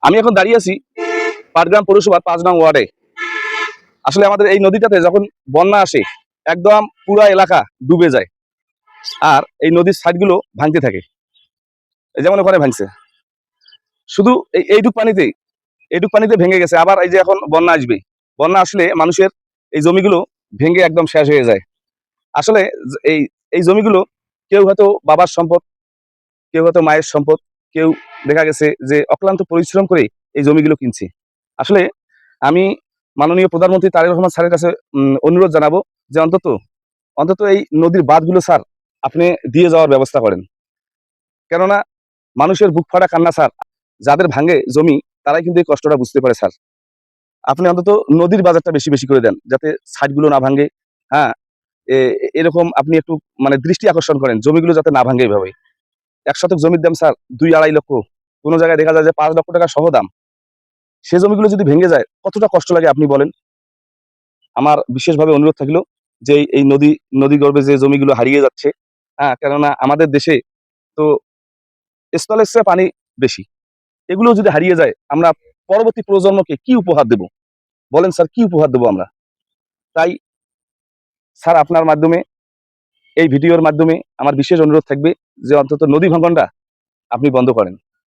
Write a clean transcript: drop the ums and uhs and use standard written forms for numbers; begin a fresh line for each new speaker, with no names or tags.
আমি এখন দাঁড়িয়ে আছি পাটগ্রাম পৌরসভার 5 নং ওয়ার্ডে। আসলে আমাদের এই নদীটাতে যখন বন্যা আসে একদম পুরা এলাকা ডুবে যায়, আর এই নদীর সাইডগুলো ভাঙতে থাকে। এই যেমন ওখানে ভাঙছে, শুধু এইটুক পানিতে ভেঙে গেছে। আবার এই যে এখন বন্যা আসবে, বন্যা আসলে মানুষের এই জমিগুলো ভেঙে একদম শেষ হয়ে যায়। আসলে এই এই জমিগুলো কেউ হয়তো বাবার সম্পদ, কেউ হয়তো মায়ের সম্পদ, কেউ দেখা গেছে যে অক্লান্ত পরিশ্রম করে এই জমিগুলো কিনছে। আসলে আমি মাননীয় প্রধানমন্ত্রী তারেক রহমান স্যারের কাছে অনুরোধ জানাবো যে অন্তত অন্তত এই নদীর বাঁধগুলো স্যার আপনি দিয়ে যাওয়ার ব্যবস্থা করেন। কেননা মানুষের বুক ফাটা কান্না স্যার, যাদের ভাঙে জমি তারাই কিন্তু এই কষ্টটা বুঝতে পারে স্যার। আপনি অন্তত নদীর বাজারটা বেশি বেশি করে দেন, যাতে সাইডগুলো না ভাঙে। হ্যাঁ, এরকম আপনি একটু মানে দৃষ্টি আকর্ষণ করেন, জমিগুলো যাতে না ভাঙে। এইভাবে 1 শতক জমির দাম স্যার 2-2.5 লক্ষ, কোনো জায়গায় দেখা যায় যে 5 লক্ষ টাকা সহ দাম। সে জমিগুলো যদি ভেঙে যায় কতটা কষ্ট লাগে আপনি বলেন। আমার বিশেষভাবে অনুরোধ থাকলো যে এই নদী গর্ভে যে জমিগুলো হারিয়ে যাচ্ছে, হ্যাঁ, কেননা আমাদের দেশে তো স্থলের চেয়ে পানি বেশি, এগুলো যদি হারিয়ে যায় আমরা পরবর্তী প্রজন্মকে কি উপহার দেব বলেন স্যার, কি উপহার দেবো আমরা? তাই স্যার আপনার মাধ্যমে, এই ভিডিওর মাধ্যমে আমার বিশেষ অনুরোধ থাকবে যে অন্তত নদী ভাঙনটা আপনি বন্ধ করেন।